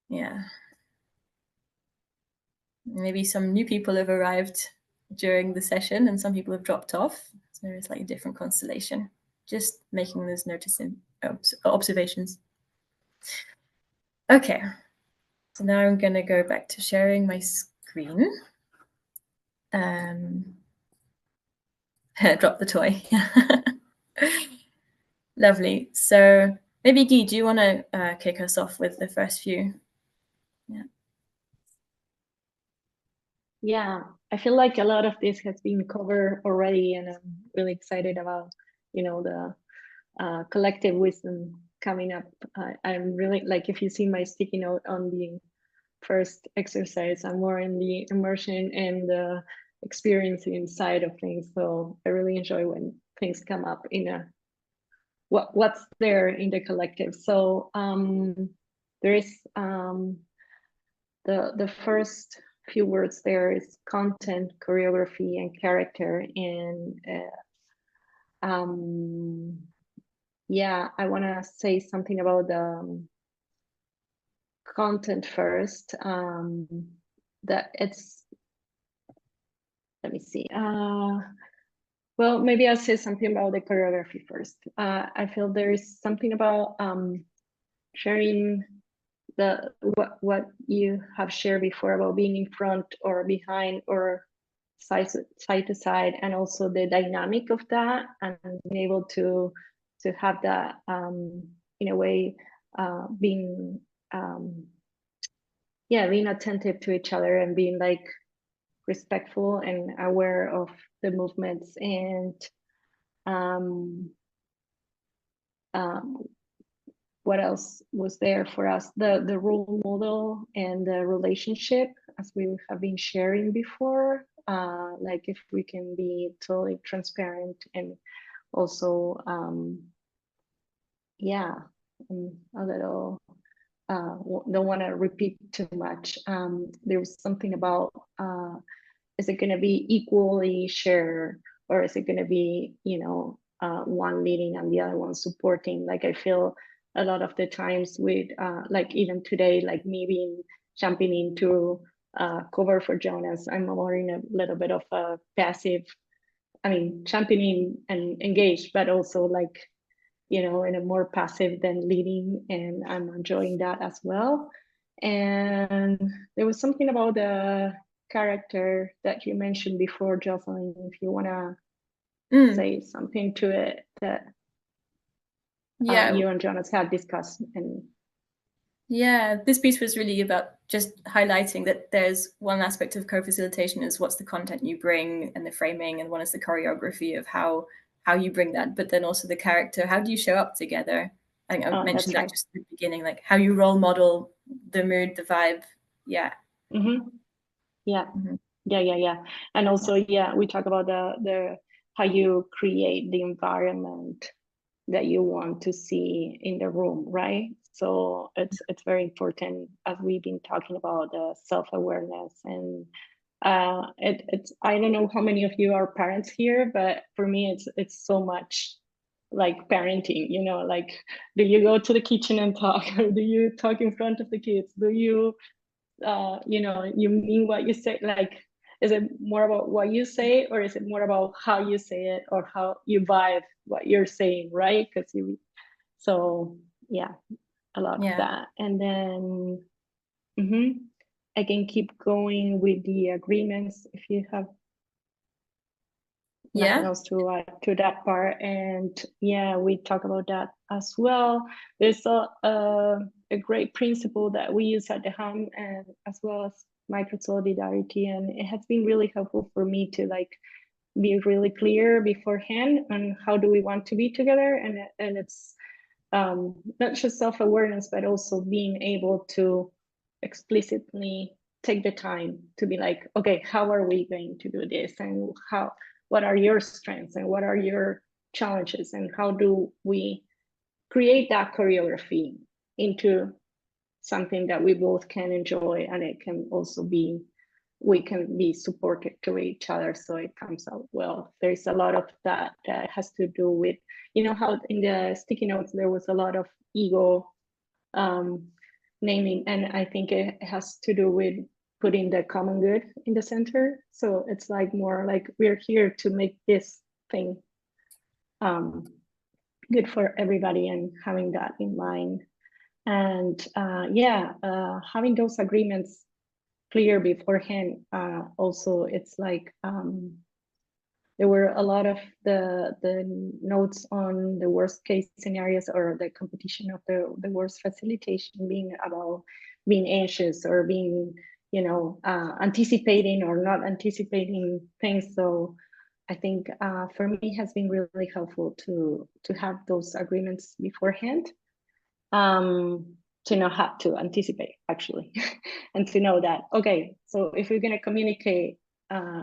Yeah. Maybe some new people have arrived during the session, and some people have dropped off. So it's like a different constellation. Just making those observations. Okay, so now I'm going to go back to sharing my screen. Drop the toy. Lovely. So maybe Guy, do you want to kick us off with the first few? Yeah, I feel like a lot of this has been covered already, and I'm really excited about, you know, the collective wisdom coming up. I'm really, like, if you see my sticky note on the first exercise, I'm more in the immersion and the experiencing side of things. So I really enjoy when things come up in a what's there in the collective. So there is the first few words there is content, choreography, and character. And yeah, I want to say something about the content first. That it's, let me see. Well, maybe I'll say something about the choreography first. I feel there is something about sharing what you have shared before about being in front or behind or side to side, and also the dynamic of that, and being able to have that in a way being being attentive to each other and being like respectful and aware of the movements. And what else was there for us? The role model and the relationship, as we have been sharing before, like if we can be totally transparent, and also a little don't want to repeat too much. There was something about is it going to be equally shared, or is it going to be, you know, one leading and the other one supporting? Like I feel a lot of the times with like even today, like me being jumping into cover for Jonas, I'm more in a little bit of a passive, I mean, championing and engaged, but also like, you know, in a more passive than leading, and I'm enjoying that as well. And there was something about the character that you mentioned before, Jocelyn, if you want to say something to it that you and Jonas had discussed. And yeah, this piece was really about just highlighting that there's one aspect of co-facilitation is what's the content you bring and the framing, and one is the choreography of how you bring that, but then also the character, how do you show up together? I think I mentioned that just at the beginning, like how you role model the mood, the vibe. Yeah. Yeah. And also, we talk about the how you create the environment that you want to see in the room, right? So it's very important, as we've been talking about the self-awareness. And it's I don't know how many of you are parents here, but for me it's so much like parenting, you know, like, do you go to the kitchen and talk, or do you talk in front of the kids? Do you you know, you mean what you say? Like, is it more about what you say, or is it more about how you say it, or how you vibe what you're saying, right? Because so yeah, a lot of that. And then I can keep going with the agreements if you have nothing else to add to that part. And we talk about that as well. There's a great principle that we use at the HUM, and as well as micro solidarity, and it has been really helpful for me to like be really clear beforehand on how do we want to be together. And it's not just self-awareness, but also being able to explicitly take the time to be like, okay, how are we going to do this, and what are your strengths and what are your challenges, and how do we create that choreography into something that we both can enjoy, and it can also be, we can be supportive to each other so it comes out well. There's a lot of that that has to do with, you know, how in the sticky notes there was a lot of ego naming, and I think it has to do with putting the common good in the center. So it's like more like we're here to make this thing good for everybody and having that in mind. And having those agreements clear beforehand. Also, it's like there were a lot of the notes on the worst case scenarios or the competition of the worst facilitation being about being anxious or being, anticipating or not anticipating things. So I think for me it has been really helpful to have those agreements beforehand, to not have to anticipate actually, and to know that, okay, so if we're going to communicate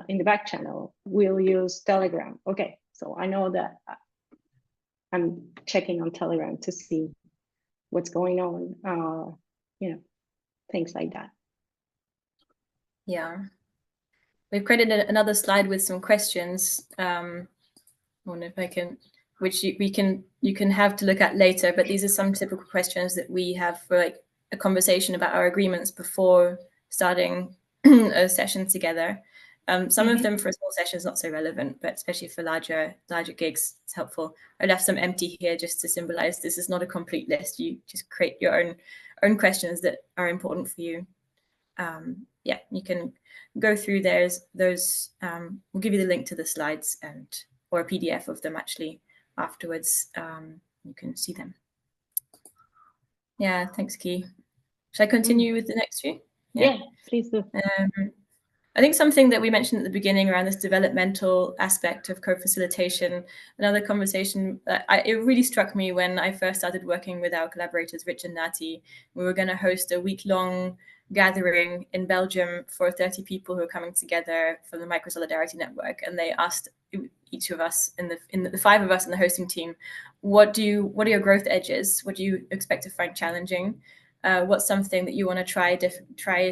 in the back channel, we'll use Telegram. Okay, so I know that I'm checking on Telegram to see what's going on, things like that. Yeah. We've created another slide with some questions. I wonder if I can, which you can have to look at later, but these are some typical questions that we have for like a conversation about our agreements before starting a session together. Some of them for a small session is not so relevant, but especially for larger gigs, it's helpful. I left some empty here just to symbolize this is not a complete list. You just create your own questions that are important for you. Yeah, you can go through those. We'll give you the link to the slides or a PDF of them actually afterwards. You can see them. Yeah, thanks, Guy. Should I continue with the next few? Yeah, please do. I think something that we mentioned at the beginning around this developmental aspect of co-facilitation, another conversation that it really struck me when I first started working with our collaborators, Rich and Nati. We were going to host a week-long gathering in Belgium for 30 people who are coming together from the Micro Solidarity Network, and they asked each of us in the 5 of us in the hosting team, what are your growth edges? What do you expect to find challenging? What's something that you want to try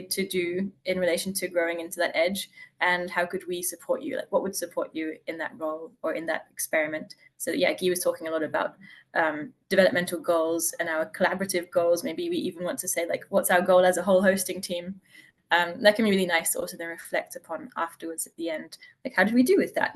to do in relation to growing into that edge, and how could we support you? Like, what would support you in that role or in that experiment? So yeah, Guy was talking a lot about developmental goals and our collaborative goals. Maybe we even want to say like, what's our goal as a whole hosting team? That can be really nice to also then reflect upon afterwards at the end. Like, how did we do with that?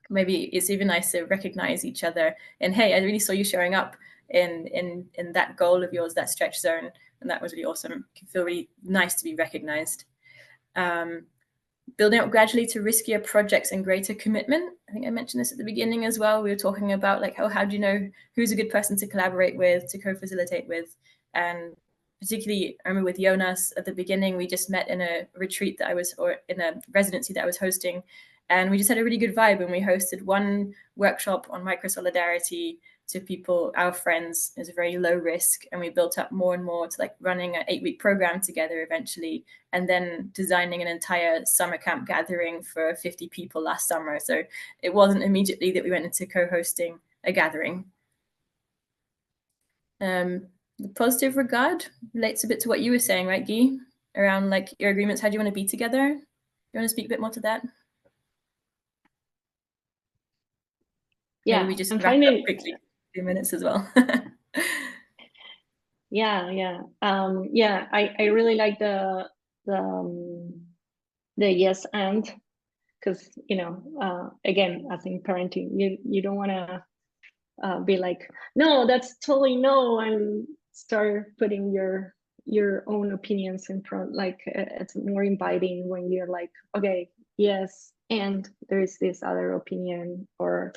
Maybe it's even nice to recognize each other and, hey, I really saw you showing up in that goal of yours, that stretch zone, and that was really awesome. It can feel really nice to be recognized. Building up gradually to riskier projects and greater commitment. I think I mentioned this at the beginning as well. We were talking about like, how do you know who's a good person to collaborate with, to co-facilitate with? And particularly, I remember with Jonas at the beginning, we just met in a retreat or in a residency that I was hosting, and we just had a really good vibe, and we hosted one workshop on micro solidarity to people, our friends. It was a very low risk, and we built up more and more to like running an 8-week program together eventually, and then designing an entire summer camp gathering for 50 people last summer. So it wasn't immediately that we went into co-hosting a gathering. The positive regard relates a bit to what you were saying, right, Guy? Around like your agreements, how do you want to be together? You want to speak a bit more to that? Yeah, maybe we just wrap it up quickly, 2 minutes as well. Yeah. I really like the yes and, because again, as in parenting, you don't want to be like, no, that's totally no, and start putting your own opinions in front. Like it's more inviting when you're like, okay, yes, and there is this other opinion. Or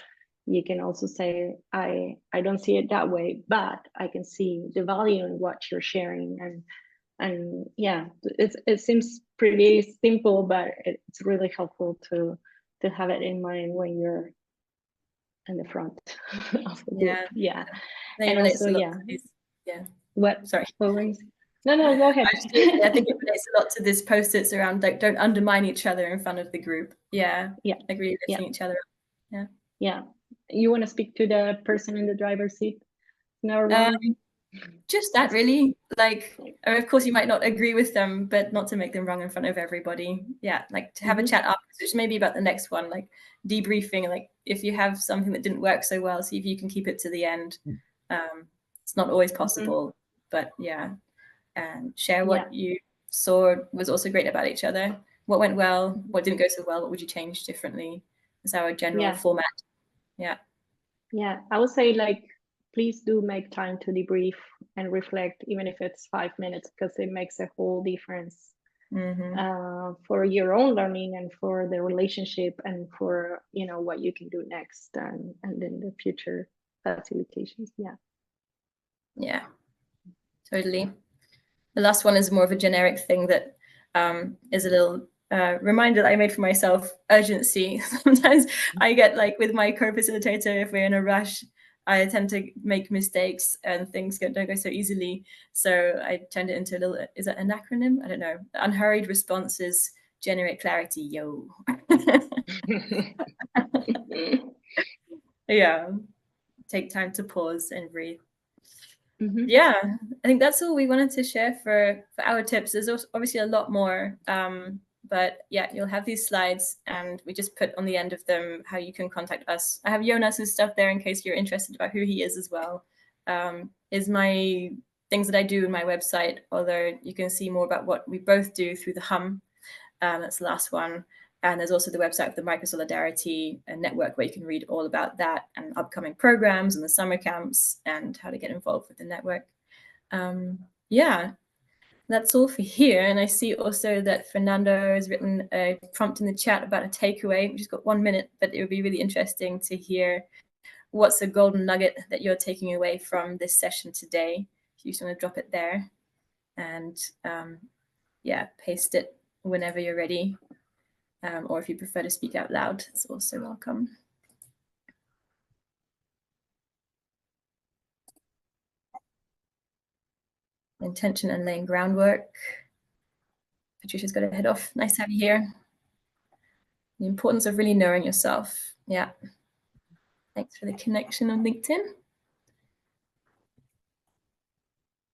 you can also say, I don't see it that way, but I can see the value in what you're sharing. And yeah, it seems pretty simple, but it's really helpful to have it in mind when you're in the front of the group. Yeah. And also, yeah. What? Sorry. No, go ahead. I think it relates a lot to this post-its around like, don't undermine each other in front of the group. Yeah. Agree, lifting each other up. Yeah. You want to speak to the person in the driver's seat? No, just that really. Like, of course, you might not agree with them, but not to make them wrong in front of everybody. Yeah, like to have a chat afterwards, which maybe about the next one, like debriefing. Like if you have something that didn't work so well, see if you can keep it to the end. It's not always possible, but yeah, and share what you saw was also great about each other. What went well, what didn't go so well, what would you change differently? Is our general format. Yeah. Yeah, I would say like, please do make time to debrief and reflect, even if it's 5 minutes, because it makes a whole difference for your own learning and for the relationship and for, you know, what you can do next and in the future facilitations. Yeah, totally. The last one is more of a generic thing that is a little reminder that I made for myself, urgency. Sometimes I get like with my co-facilitator, if we're in a rush, I tend to make mistakes and things don't go so easily. So I turned it into a little, is it an acronym? I don't know. Unhurried responses generate clarity, yo. Yeah, take time to pause and breathe. Yeah, I think that's all we wanted to share for our tips. There's obviously a lot more, but yeah, you'll have these slides and we just put on the end of them how you can contact us. I have Jonas's stuff there in case you're interested about who he is as well. Is my things that I do in my website, although you can see more about what we both do through the HUM. That's the last one. And there's also the website of the Microsolidarity Network where you can read all about that and upcoming programs and the summer camps and how to get involved with the network. Yeah, that's all for here. And I see also that Fernando has written a prompt in the chat about a takeaway. We've just got 1 minute, but it would be really interesting to hear what's a golden nugget that you're taking away from this session today. If you just want to drop it there and yeah, paste it whenever you're ready. Or if you prefer to speak out loud, it's also welcome. Intention and laying groundwork. Patricia's got to head off. Nice to have you here. The importance of really knowing yourself. Yeah. Thanks for the connection on LinkedIn.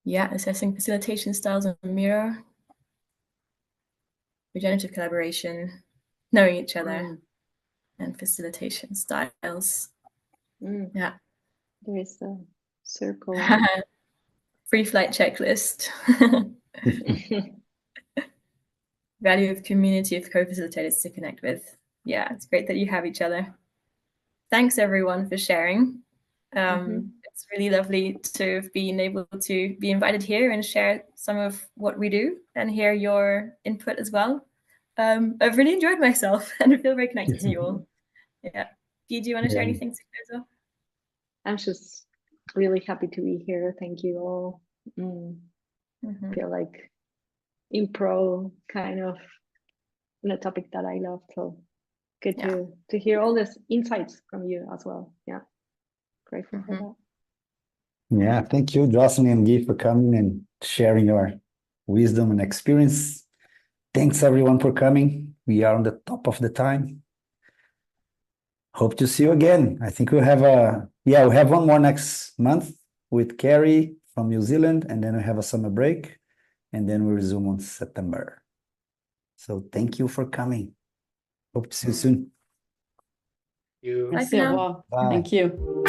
Yeah, assessing facilitation styles on Miro. Regenerative collaboration. Knowing each other and facilitation styles. Yeah. There is a circle. Free flight checklist. Value of community of co-facilitators to connect with. Yeah, it's great that you have each other. Thanks everyone for sharing. It's really lovely to have been able to be invited here and share some of what we do and hear your input as well. I've really enjoyed myself and I feel very connected to you all. Yeah. Do you want to share anything to close off? I'm just really happy to be here. Thank you all. Feel like impro kind of on a topic that I love. So good to hear all these insights from you as well. Yeah. Grateful for that. Yeah, thank you, Jocelyn and Guy, for coming and sharing your wisdom and experience. Thanks everyone for coming. We are on the top of the time. Hope to see you again. I think we'll have we have one more next month with Carrie from New Zealand, and then we have a summer break, and then we resume on September. So thank you for coming. Hope to see you soon. Merci, au revoir. Thank you.